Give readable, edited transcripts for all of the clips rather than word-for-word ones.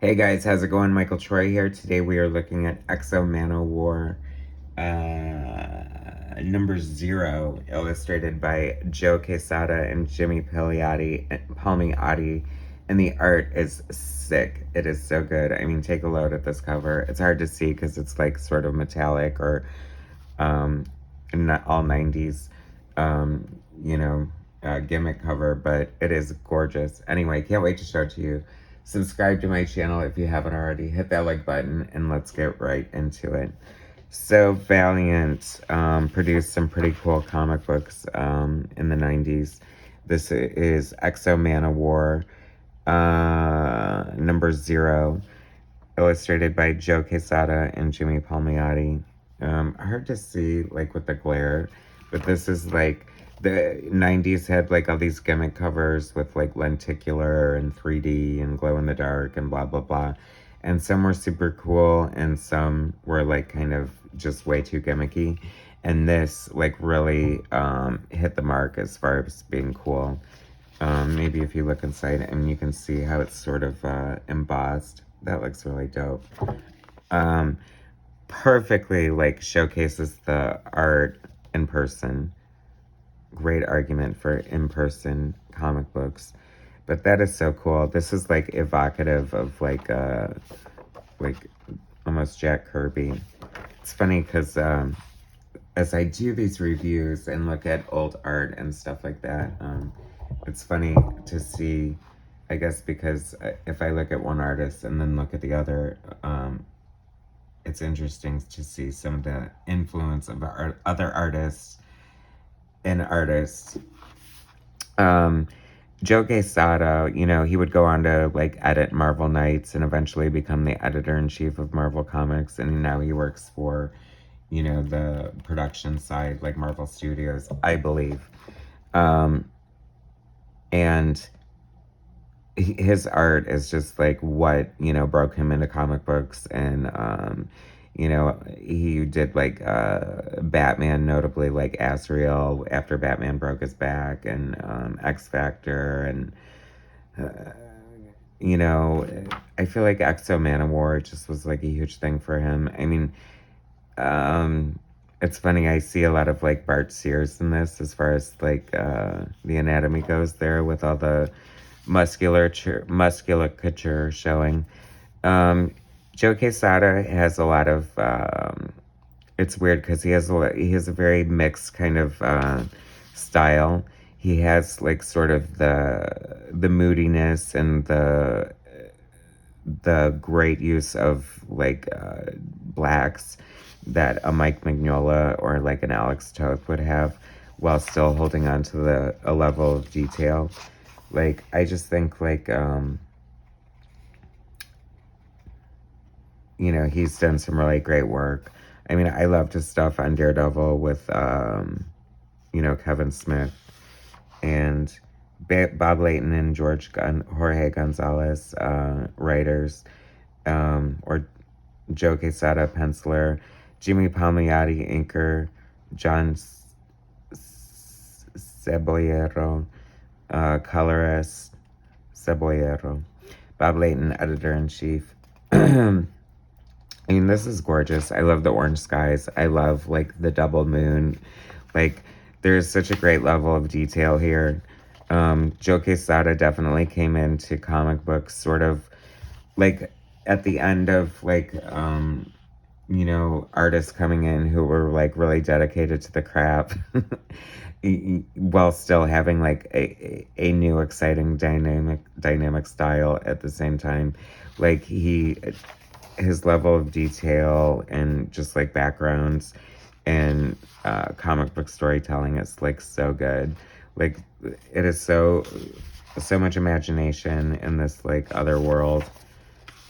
Hey guys, how's it going? Michael Troy here. Today we are looking at Manowar number 0, illustrated by Joe Quesada and Jimmy Palmiotti, and the art is sick. It is so good. I mean, take a look at this cover. It's hard to see because it's like sort of metallic or um, not all 90s, um, you know, gimmick cover, but it is gorgeous. Anyway, can't wait to show it to you. Subscribe to my channel if you haven't already. Hit that like button and let's get right into it. So Valiant produced some pretty cool comic books in the 90s. This is Manowar number 0, illustrated by Joe Quesada and Jimmy Palmiotti. Hard to see like with the glare, but this is like the 90s had like all these gimmick covers with like lenticular and 3D and glow in the dark and blah blah blah. And some were super cool and some were like kind of just way too gimmicky. And this like really hit the mark as far as being cool. Maybe if you look inside and you can see how it's sort of embossed. That looks really dope. Um, Perfectly like showcases the art in person. Great argument for in-person comic books. But that is so cool. This is like evocative of like almost Jack Kirby. It's funny because as I do these reviews and look at old art and stuff like that, it's funny to see, I guess, because if I look at one artist and then look at the other, it's interesting to see some of the influence of other artists and artists. Joe Quesada, he would go on to like edit Marvel Knights and eventually become the editor-in-chief of Marvel Comics, and now he works for, the production side, like Marvel Studios, I believe. And his art is just like what broke him into comic books. And he did like Batman, notably like Asriel after Batman broke his back, and X Factor, and I feel like Manowar just was like a huge thing for him. I mean, it's funny, I see a lot of like Bart Sears in this as far as like the anatomy goes there, with all the musculature showing. Joe Quesada has a lot of it's weird because he has a very mixed kind of style. He has like sort of the moodiness and the great use of like blacks that a Mike Mignola or like an Alex Toth would have, while still holding on to a level of detail. Like, I just think like he's done some really great work. I mean, I loved his stuff on Daredevil with Kevin Smith and Bob Layton and Jorge Gonzalez, writers, or Joe Quesada, penciler, Jimmy Palmiotti, inker, John Cebollero, colorist, Cebollero, Bob Layton, editor-in-chief. I mean, this is gorgeous. I love the orange skies. I love, like, the double moon. Like, there's such a great level of detail here. Joe Quesada definitely came into comic books sort of, like, at the end of, like, artists coming in who were, like, really dedicated to the craft. While still having, like, a new, exciting, dynamic style at the same time. Like, his level of detail and just like backgrounds and comic book storytelling is like so good. Like, it is so much imagination in this like other world.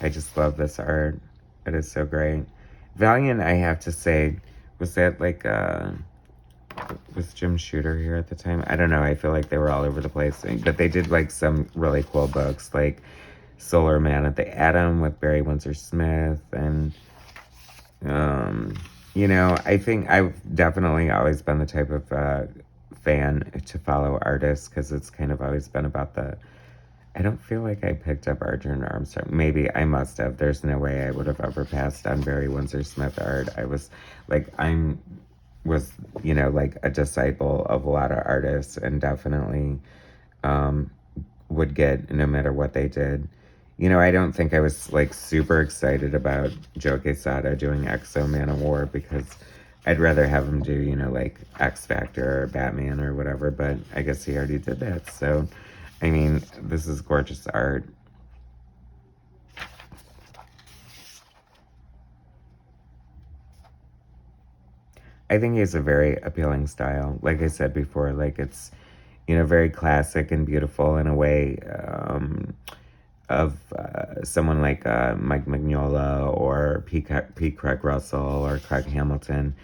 I just love this art. It is so great. Valiant, I have to say, was that like was Jim Shooter here at the time? I don't know. I feel like they were all over the place, but they did like some really cool books, like Solar Man at the Atom with Barry Windsor-smith, and I think I've definitely always been the type of fan to follow artists, because it's kind of always been about the I don't feel like I picked up Archer Armstrong. Maybe I must have. There's no way I would have ever passed on very Windsor-smith art. I was like, was, you know, like a disciple of a lot of artists, and definitely would get no matter what they did. You know, I don't think I was like super excited about Joe Quesada doing EXO Manowar, because I'd rather have him do, you know, like X Factor or Batman or whatever, but I guess he already did that. So, I mean, this is gorgeous art. I think he has a very appealing style. Like I said before, like it's, you know, very classic and beautiful in a way of someone like Mike Mignola or P. Craig Russell or Craig Hamilton.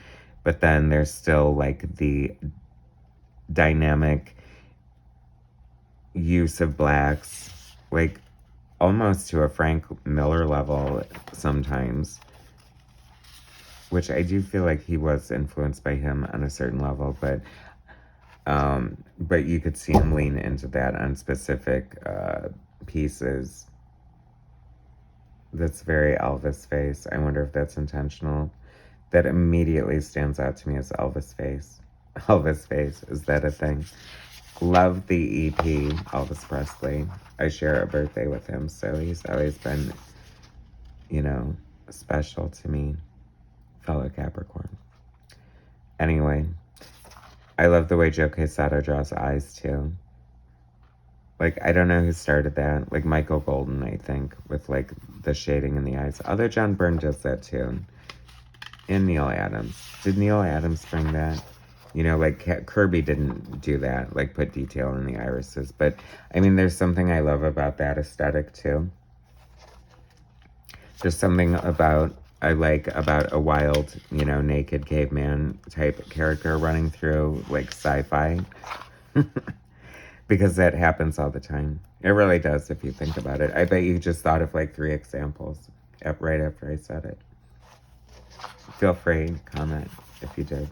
But then there's still like the dynamic use of blacks, like almost to a Frank Miller level sometimes, which I do feel like he was influenced by him on a certain level, but you could see him lean into that on specific pieces. That's very Elvis face. I wonder if that's intentional. That immediately stands out to me as Elvis face. Elvis face, is that a thing? Love the EP, Elvis Presley. I share a birthday with him, so he's always been, you know, special to me, fellow Capricorn. Anyway, I love the way Joe Quesada draws eyes, too. Like, I don't know who started that. Like, Michael Golden, I think, with, like, the shading in the eyes. Although John Byrne does that, too. And Neil Adams. Did Neil Adams bring that? You know, like, Kirby didn't do that, like, put detail in the irises. But, I mean, there's something I love about that aesthetic, too. There's something I like about a wild, you know, naked caveman type character running through, like, sci-fi. Because that happens all the time. It really does, if you think about it. I bet you just thought of, like, 3 examples right after I said it. Feel free to comment if you did.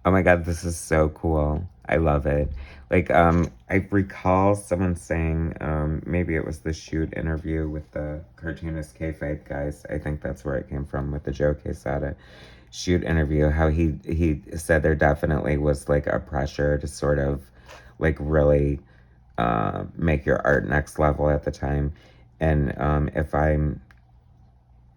Oh my god, this is so cool. I love it. Like, I recall someone saying, maybe it was the shoot interview with the cartoonist K-Fight guys. I think that's where it came from, with the Joe Quesada shoot interview. How he said there definitely was, like, a pressure to sort of, like, really make your art next level at the time. And if I'm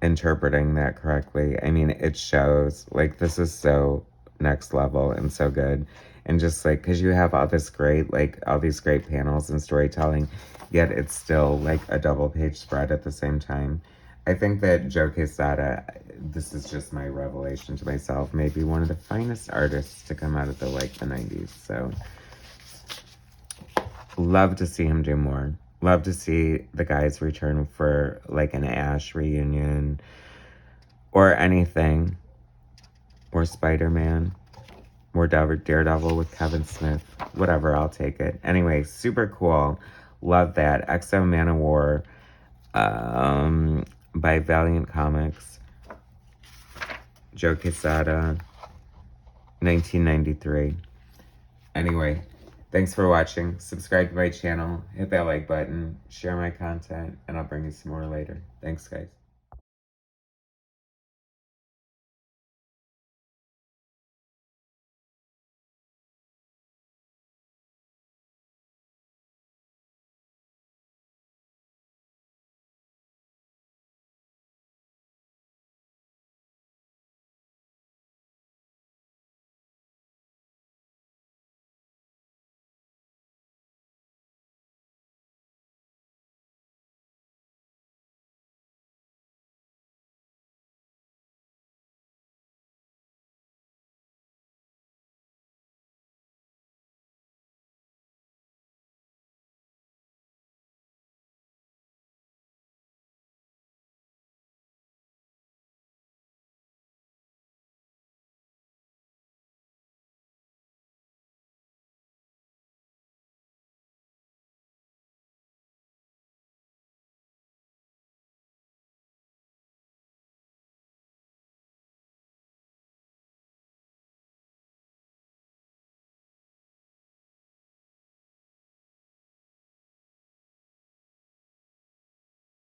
interpreting that correctly, I mean, it shows. Like, this is so next level and so good. And just like, because you have all this great, like, all these great panels and storytelling, yet it's still like a double page spread at the same time. I think that Joe Quesada, this is just my revelation to myself, maybe one of the finest artists to come out of the 90s. So love to see him do more. Love to see the guys return for like an Ash reunion or anything, or Spider-Man, or Daredevil with Kevin Smith. Whatever, I'll take it. Anyway, super cool. Love that. EXO Manowar by Valiant Comics. Joe Quesada, 1993. Anyway, thanks for watching. Subscribe to my channel. Hit that like button. Share my content. And I'll bring you some more later. Thanks, guys.